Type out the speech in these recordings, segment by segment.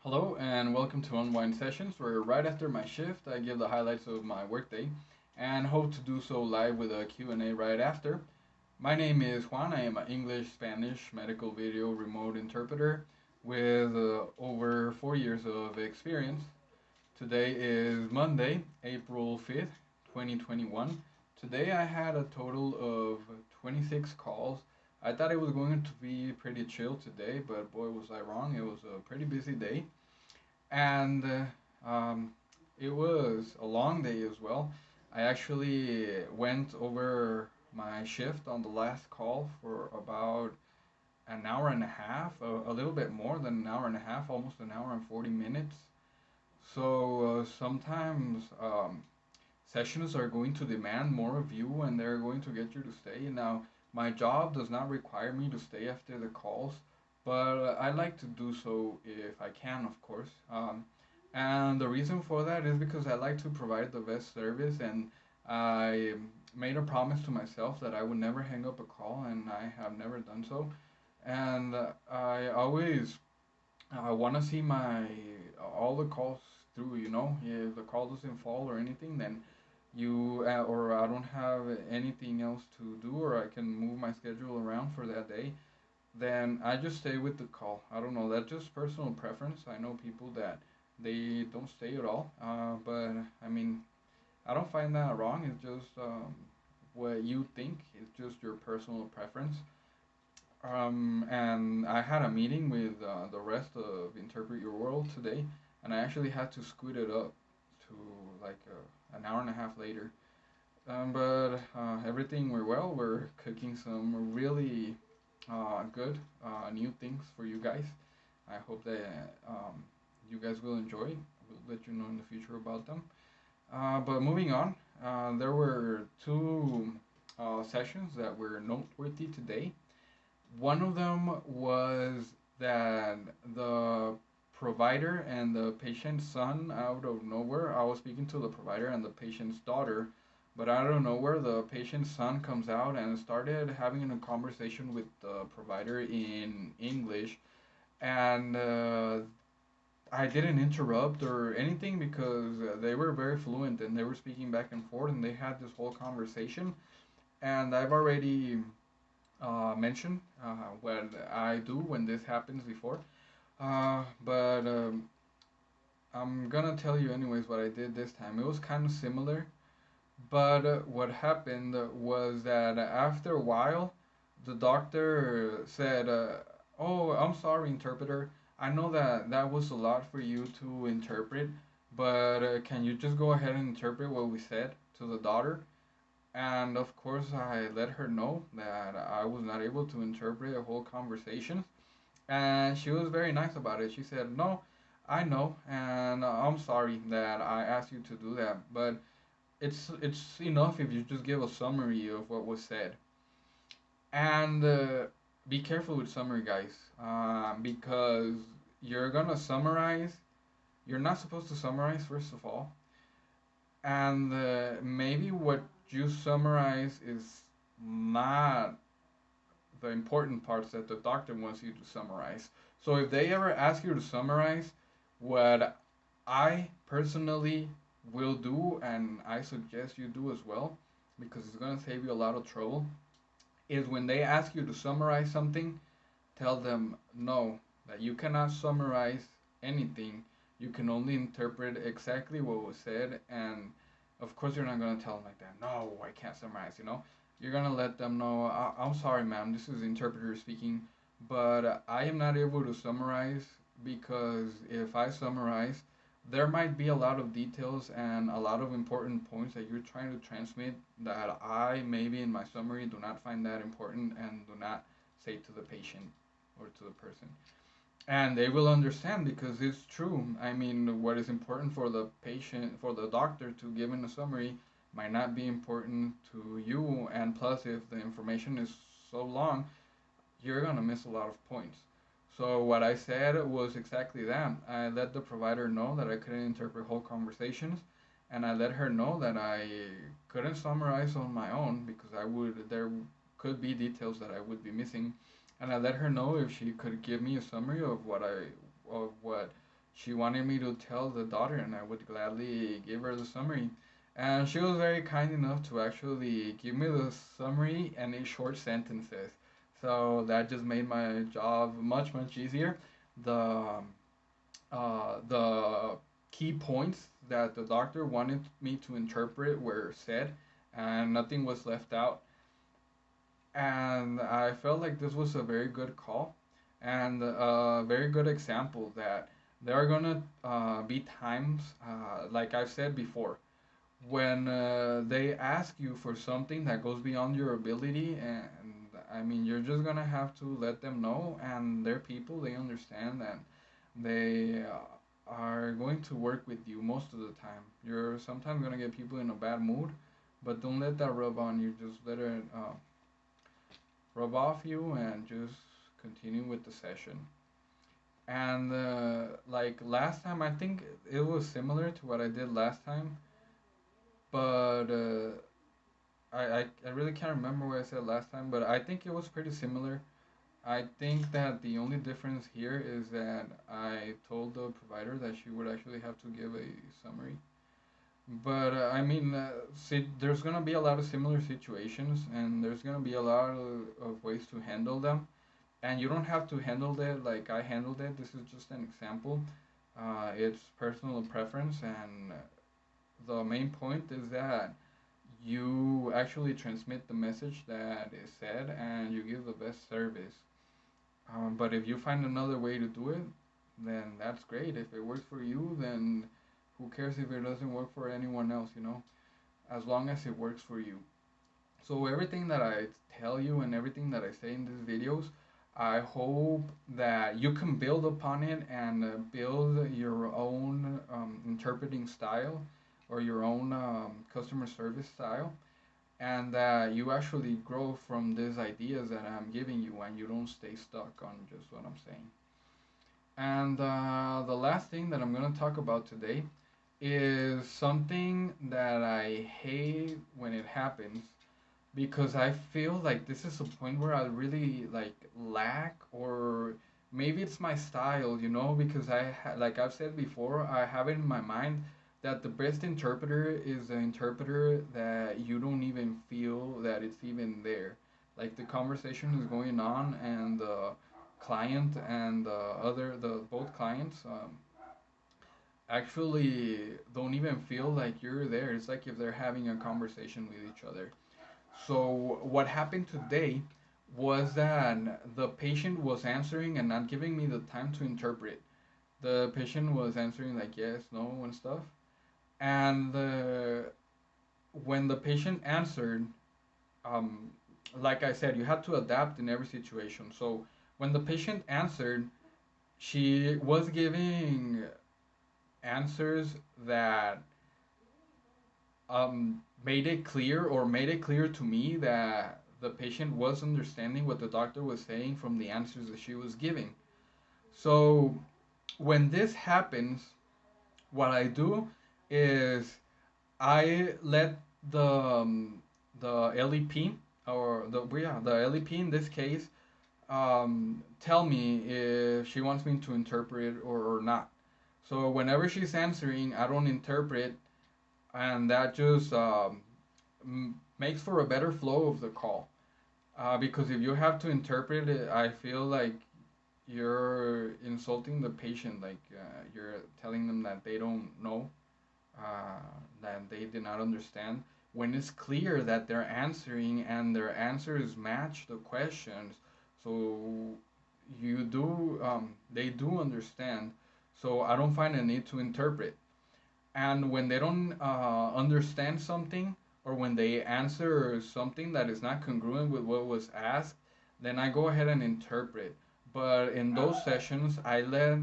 Hello and welcome to Unwind Sessions, where right after my shift I give the highlights of my workday and hope to do so live with a Q&A right after. My name is Juan. I am an English, Spanish, medical video remote interpreter with over 4 years of experience. Today is Monday, April 5th, 2021. Today I had a total of 26 calls. I thought it was going to be pretty chill today, but boy was I wrong. It was a pretty busy day and it was a long day as well. I actually went over my shift on the last call for about an hour and a half, a little bit more than an hour and a half, almost an hour and 40 minutes. So sometimes sessions are going to demand more of you and they're going to get you to stay. Now, my job does not require me to stay after the calls, but I like to do so if I can, of course. And the reason for that is because I like to provide the best service, and I made a promise to myself that I would never hang up a call, and I have never done so. And I always want to see my all the calls through. If the call doesn't fall or anything, then or I don't have anything else to do, or I can move my schedule around for that day, then I just stay with the call. I don't know, that's just personal preference. I know people that they don't stay at all, but I mean, I don't find that wrong. It's just what you think. It's just your personal preference. And I had a meeting with the rest of Interpret Your World today, and I actually had to scoot it up to like an hour and a half later. But everything went well. We're cooking some really good new things for you guys. I hope that you guys will enjoy. We'll let you know in the future about them. But moving on, there were two sessions that were noteworthy today. One of them was that the provider and the patient's son, out of nowhere, I was speaking to the provider and the patient's daughter, but out of nowhere, the patient's son comes out and started having a conversation with the provider in English. And I didn't interrupt or anything because they were very fluent and they were speaking back and forth and they had this whole conversation. And I've already mentioned what I do when this happens before. But I'm gonna tell you anyways what I did this time. It was kind of similar, but what happened was that after a while, the doctor said, "Oh, I'm sorry, interpreter. I know that that was a lot for you to interpret, but can you just go ahead and interpret what we said to the daughter?" And of course, I let her know that I was not able to interpret a whole conversation. And she was very nice about it. She said, "No, I know, and I'm sorry that I asked you to do that, but it's enough if you just give a summary of what was said." And be careful with summary, guys, because you're gonna summarize. You're not supposed to summarize, first of all, and maybe what you summarize is not the important parts that the doctor wants you to summarize. So if they ever ask you to summarize, what I personally will do, and I suggest you do as well, because it's going to save you a lot of trouble, is when they ask you to summarize something, tell them no, that you cannot summarize anything. You can only interpret exactly what was said, and of course, you're not going to tell them like that. No, I can't summarize. You're going to let them know, I'm sorry, ma'am, this is the interpreter speaking, but I am not able to summarize because if I summarize, there might be a lot of details and a lot of important points that you're trying to transmit that I maybe in my summary do not find that important and do not say to the patient or to the person. And they will understand because it's true. I mean, what is important for the patient, for the doctor to give in a summary, might not be important to you. And plus, if the information is so long, you're gonna miss a lot of points. So what I said was exactly that. I let the provider know that I couldn't interpret whole conversations, and I let her know that I couldn't summarize on my own because there could be details that I would be missing, and I let her know if she could give me a summary of what she wanted me to tell the daughter, and I would gladly give her the summary. And she was very kind enough to actually give me the summary and in short sentences. So that just made my job much, much easier. The key points that the doctor wanted me to interpret were said, and nothing was left out. And I felt like this was a very good call and a very good example that there are gonna be times, like I've said before, when they ask you for something that goes beyond your ability, and I mean, you're just gonna have to let them know, and they're people, they understand, and they are going to work with you most of the time. You're sometimes gonna get people in a bad mood, but don't let that rub on you. Just let it rub off you and just continue with the session. And like last time, I think it was similar to what I did last time, but I really can't remember what I said last time, but I think it was pretty similar. I think that the only difference here is that I told the provider that she would actually have to give a summary. But I mean, there's gonna be a lot of similar situations, and there's gonna be a lot of ways to handle them. And you don't have to handle it like I handled it. This is just an example. It's personal preference, and the main point is that you actually transmit the message that is said, and you give the best service. But if you find another way to do it, then that's great. If it works for you, then who cares if it doesn't work for anyone else, you know? As long as it works for you. So everything that I tell you and everything that I say in these videos, I hope that you can build upon it and build your own interpreting style or your own customer service style, and that you actually grow from these ideas that I'm giving you and you don't stay stuck on just what I'm saying. And the last thing that I'm going to talk about today is something that I hate when it happens, because I feel like this is a point where I really like lack, or maybe it's my style, you know, because like I've said before, I have it in my mind that the best interpreter is the interpreter that you don't even feel that it's even there. Like the conversation is going on, and the client and the both clients actually don't even feel like you're there. It's like if they're having a conversation with each other. So what happened today was that the patient was answering and not giving me the time to interpret. The patient was answering like yes, no, and stuff. And when the patient answered, um, like I said, you had to adapt in every situation. So when the patient answered, she was giving answers that made it clear to me that the patient was understanding what the doctor was saying from the answers that she was giving. So when this happens, what I do is I let the LEP, or the LEP in this case, tell me if she wants me to interpret or not. So whenever she's answering, I don't interpret, and that just makes for a better flow of the call. Because if you have to interpret it, I feel like you're insulting the patient, like you're telling them that they don't know, that they did not understand. When it's clear that they're answering and their answers match the questions, so they do understand. So I don't find a need to interpret. And when they don't understand something, or when they answer something that is not congruent with what was asked, then I go ahead and interpret. But in those sessions, I let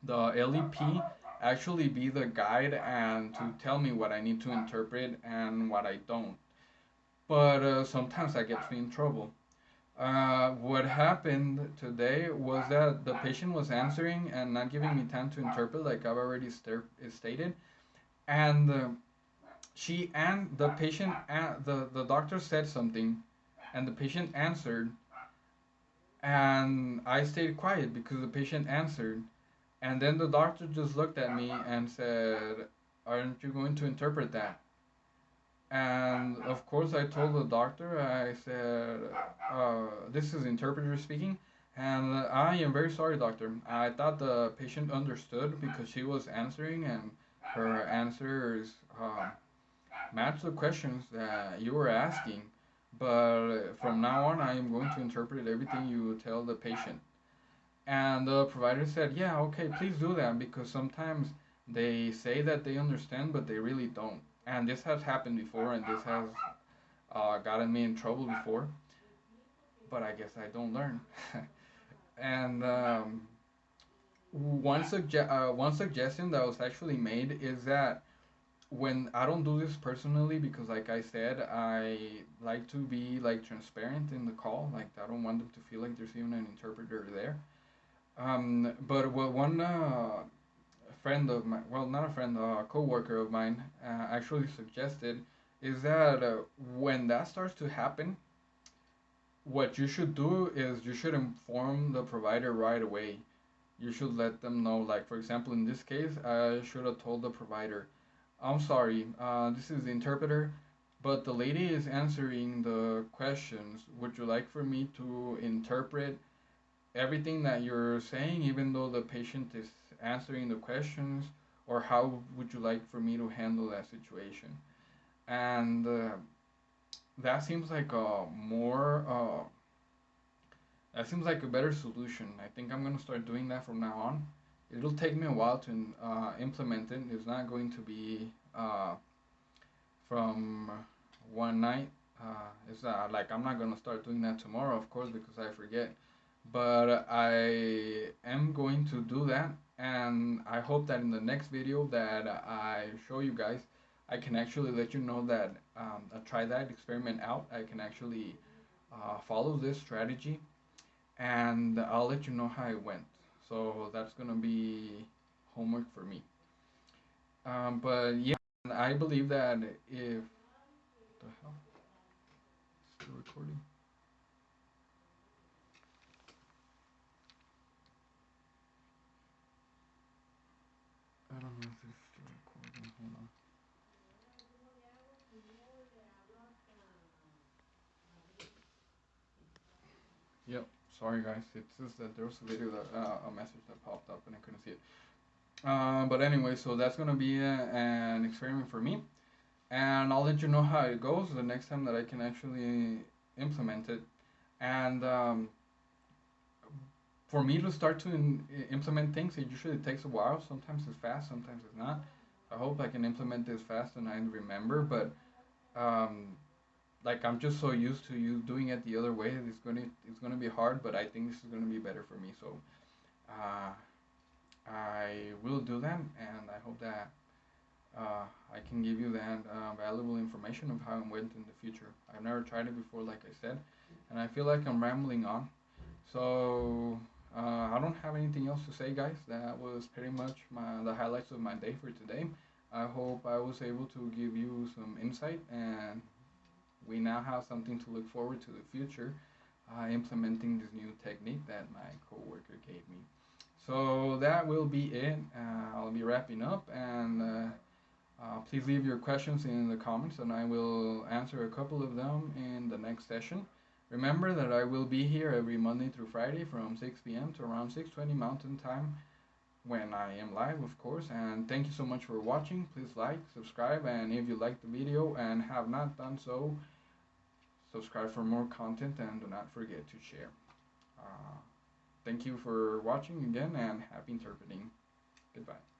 the LEP actually be the guide and to tell me what I need to interpret and what I don't. But sometimes I get in trouble. What happened today was that the patient was answering and not giving me time to interpret, like I've already stated. And the patient, the doctor said something, and the patient answered, and I stayed quiet because the patient answered, And then the doctor just looked at me and said, "Aren't you going to interpret that?" And of course, I told the doctor, I said, "This is interpreter speaking, and I am very sorry, doctor. I thought the patient understood because she was answering, and her answers match the questions that you were asking. But from now on, I am going to interpret everything you tell the patient." And the provider said, "Yeah, okay, please do that because sometimes they say that they understand, but they really don't." And this has happened before, and this has gotten me in trouble before, but I guess I don't learn. And one suggestion that was actually made is that when I don't do this personally because like I said, I like to be like transparent in the call. Like I don't want them to feel like there's even an interpreter there. But what one friend of mine, well, not a friend, a coworker of mine, actually suggested is that when that starts to happen, what you should do is you should inform the provider right away. You should let them know, like, for example, in this case, I should have told the provider, "I'm sorry, this is the interpreter, but the lady is answering the questions. Would you like for me to interpret everything that you're saying, even though the patient is answering the questions, or how would you like for me to handle that situation?" And that seems like a more that seems like a better solution. I think I'm gonna start doing that from now on. It'll take me a while to implement it. It's not going to be from one night. It's like I'm not gonna start doing that tomorrow, of course, because I forget. But I am going to do that, and I hope that in the next video that I show you guys, I can actually let you know that I try that experiment out. I can actually follow this strategy, and I'll let you know how it went. So that's gonna be homework for me. But yeah, I believe that if the hell, still recording. I don't know if it's still recording. Hold on. Yep. Sorry guys. It's just that there was a video that a message that popped up and I couldn't see it. But anyway, so that's gonna be an experiment for me, and I'll let you know how it goes the next time that I can actually implement it. And for me to start to implement things, it usually takes a while. Sometimes it's fast, sometimes it's not. I hope I can implement this fast and I remember, but um, like I'm just so used to you doing it the other way. It's gonna be hard, but I think this is gonna be better for me. So uh, I will do that, and I hope that I can give you that valuable information of how it went in the future. I've never tried it before, like I said, and I feel like I'm rambling on. So I don't have anything else to say, guys. That was pretty much the highlights of my day for today. I hope I was able to give you some insight, and we now have something to look forward to the future, implementing this new technique that my coworker gave me. So that will be it. I'll be wrapping up, and please leave your questions in the comments, and I will answer a couple of them in the next session. Remember that I will be here every Monday through Friday from 6 p.m. to around 6:20 Mountain Time when I am live, of course. And thank you so much for watching. Please like, subscribe, and if you liked the video and have not done so, subscribe for more content and do not forget to share. Uh, Thank you for watching again, and happy interpreting. Goodbye.